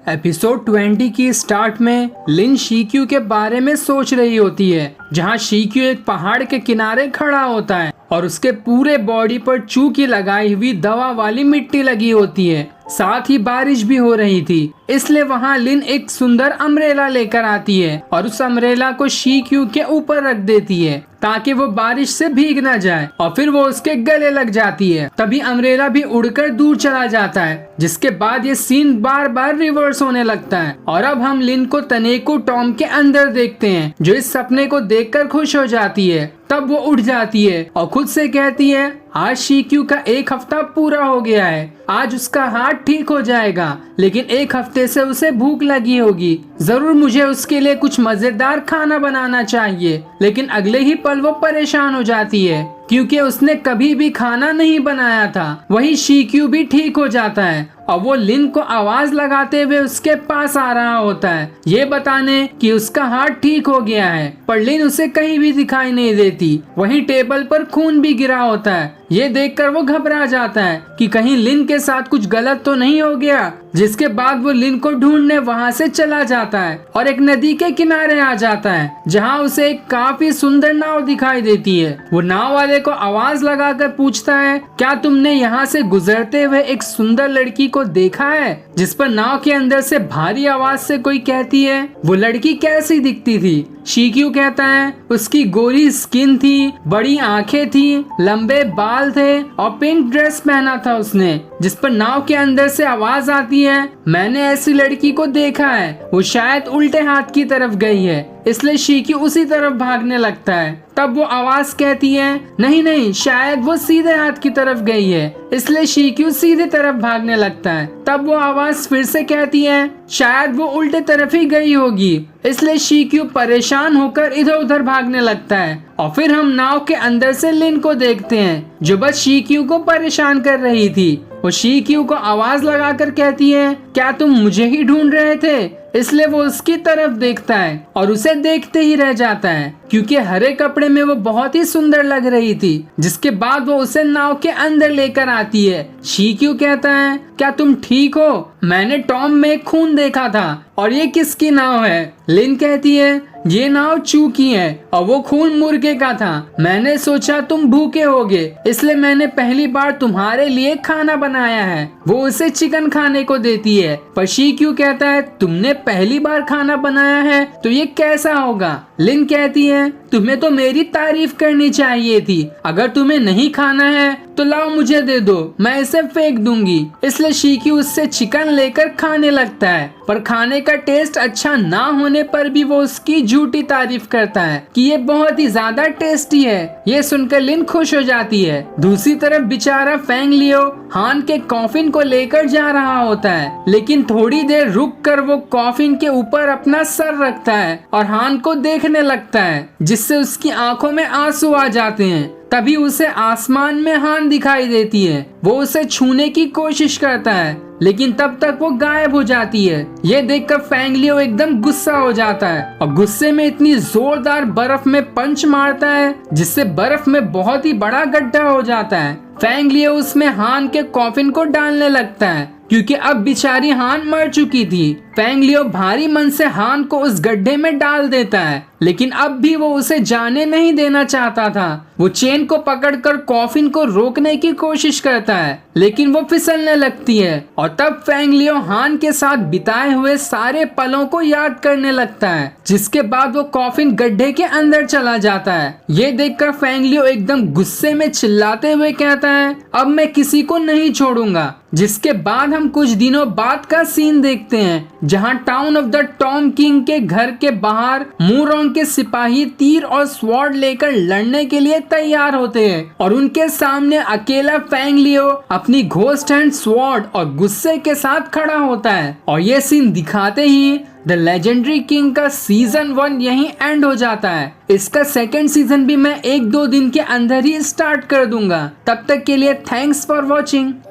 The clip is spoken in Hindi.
एपिसोड 20 की स्टार्ट में लिन शीक्यू के बारे में सोच रही होती है, जहां शीक्यू एक पहाड़ के किनारे खड़ा होता है और उसके पूरे बॉडी पर चू की लगाई हुई दवा वाली मिट्टी लगी होती है। साथ ही बारिश भी हो रही थी, इसलिए वहां लिन एक सुंदर अम्ब्रेला लेकर आती है और उस अम्ब्रेला को शीक्यू के ऊपर रख देती है ताकि वो बारिश से भीग न जाए, और फिर वो उसके गले लग जाती है। तभी अम्ब्रेला भी उड़कर दूर चला जाता है, जिसके बाद ये सीन बार बार रिवर्स होने लगता है। और अब हम लिन को तनेको टॉम के अंदर देखते हैं, जो इस सपने को देखकर खुश हो जाती है। तब वो उठ जाती है और खुद से कहती है, आज शीक्यू का 1 हफ्ता पूरा हो गया है, आज उसका हाथ ठीक हो जाएगा, लेकिन 1 हफ्ते से उसे भूख लगी होगी, जरूर मुझे उसके लिए कुछ मजेदार खाना बनाना चाहिए। लेकिन अगले ही पल वो परेशान हो जाती है क्योंकि उसने कभी भी खाना नहीं बनाया था। वही शीक्यू भी ठीक हो जाता है और वो लिन को आवाज लगाते हुए उसके पास आ रहा होता है, ये बताने कि उसका हाथ ठीक हो गया है। पर लिन उसे कहीं भी दिखाई नहीं देती। वहीं टेबल पर खून भी गिरा होता है। ये देखकर वो घबरा जाता है कि कहीं लिन के साथ कुछ गलत तो नहीं हो गया। जिसके बाद वो लिन को ढूंढने वहाँ से चला जाता है और एक नदी के किनारे आ जाता है, जहाँ उसे एक काफी सुंदर नाव दिखाई देती है। वो नाव वाले को आवाज लगाकर पूछता है, क्या तुमने यहाँ से गुजरते हुए एक सुंदर लड़की को देखा है? जिस पर नाव के अंदर से भारी आवाज से कोई कहती है, वो लड़की कैसी दिखती थी? शीक्यू कहता है, उसकी गोरी स्किन थी, बड़ी आंखें थी, लंबे बाल थे और पिंक ड्रेस पहना था उसने। जिस पर नाव के अंदर से आवाज आती है, मैंने ऐसी लड़की को देखा है, वो शायद उल्टे हाथ की तरफ गई है। इसलिए शीक्यू उसी तरफ भागने लगता है। तब वो आवाज कहती है, नहीं नहीं, शायद वो सीधे हाथ की तरफ गई है। इसलिए शीक्यू सीधे तरफ भागने लगता है। तब वो आवाज फिर से कहती है, शायद वो उल्टे तरफ ही गई होगी। इसलिए शीक्यू परेशान होकर इधर उधर भागने लगता है। और फिर हम नाव के अंदर से लिन को देखते हैं, जो बस शीक्यू को परेशान कर रही थी। वो शीक्यू को आवाज लगाकर कहती है, क्या तुम मुझे ही ढूंढ रहे थे? इसलिए वो उसकी तरफ देखता है और उसे देखते ही रह जाता है, क्योंकि हरे कपड़े में वो बहुत ही सुंदर लग रही थी। जिसके बाद वो उसे नाव के अंदर लेकर आती है। शीक्यू कहता है, क्या तुम ठीक हो? मैंने टॉम में खून देखा था, और ये किसकी नाव है? लिन कहती है, ये नाव चू की है और वो खून मुर्गे का था। मैंने सोचा तुम भूखे होगे, इसलिए मैंने पहली बार तुम्हारे लिए खाना बनाया है। वो उसे चिकन खाने को देती है। पर शीक्यू कहता है, तुमने पहली बार खाना बनाया है तो ये कैसा होगा? लिन कहती है, तुम्हें तो मेरी तारीफ करनी चाहिए थी। अगर तुम्हें नहीं खाना है तो लाओ मुझे दे दो, मैं इसे फेंक दूंगी। इसलिए शीक्यू उससे चिकन लेकर खाने लगता है। पर खाने का टेस्ट अच्छा ना होने पर भी वो उसकी झूठी तारीफ करता है कि ये बहुत ही ज्यादा टेस्टी है। ये सुनकर लिन खुश हो जाती है। दूसरी तरफ बेचारा फेंग लियो हान के कॉफिन को लेकर जा रहा होता है, लेकिन थोड़ी देर रुक कर वो कॉफिन के ऊपर अपना सर रखता है और हान को देखने लगता है, जिससे उसकी आंखों में आंसू आ जाते हैं। तभी उसे आसमान में हान दिखाई देती है। वो उसे छूने की कोशिश करता है, लेकिन तब तक वो गायब हो जाती है। ये देखकर फेंग लियो एकदम गुस्सा हो जाता है और गुस्से में इतनी जोरदार बर्फ में पंच मारता है, जिससे बर्फ में बहुत ही बड़ा गड्ढा हो जाता है। फेंग लियो उसमें हान के कॉफिन को डालने लगता है, क्योंकि अब बेचारी हान मर चुकी थी। फेंग लियो भारी मन से हान को उस गड्ढे में डाल देता है, लेकिन अब भी वो उसे जाने नहीं देना चाहता था। वो चेन को पकड़कर कॉफिन को रोकने की कोशिश करता है, लेकिन वो फिसलने लगती है। और तब फेंग लियो हान के साथ बिताए हुए सारे पलों को याद करने लगता है, जिसके बाद वो कॉफिन गड्ढे के अंदर चला जाता है। ये देखकर फेंग लियो एकदम गुस्से में चिल्लाते हुए कहता है, अब मैं किसी को नहीं छोड़ूंगा। जिसके बाद हम कुछ दिनों बाद का सीन देखते हैं, जहां town of the Tom king के घर के बाहर मूरोंग के सिपाही तीर और स्वॉर्ड लेकर लड़ने के लिए तैयार होते हैं, और उनके सामने अकेला फेंग लियो अपनी घोस्ट हैंड स्वॉर्ड और गुस्से के साथ खड़ा होता है। और ये सीन दिखाते ही द लेजेंडरी किंग का सीजन 1 यहीं एंड हो जाता है। इसका सेकंड सीजन भी मैं 1-2 दिन के अंदर ही स्टार्ट कर दूंगा। तब तक के लिए थैंक्स फॉर वॉचिंग।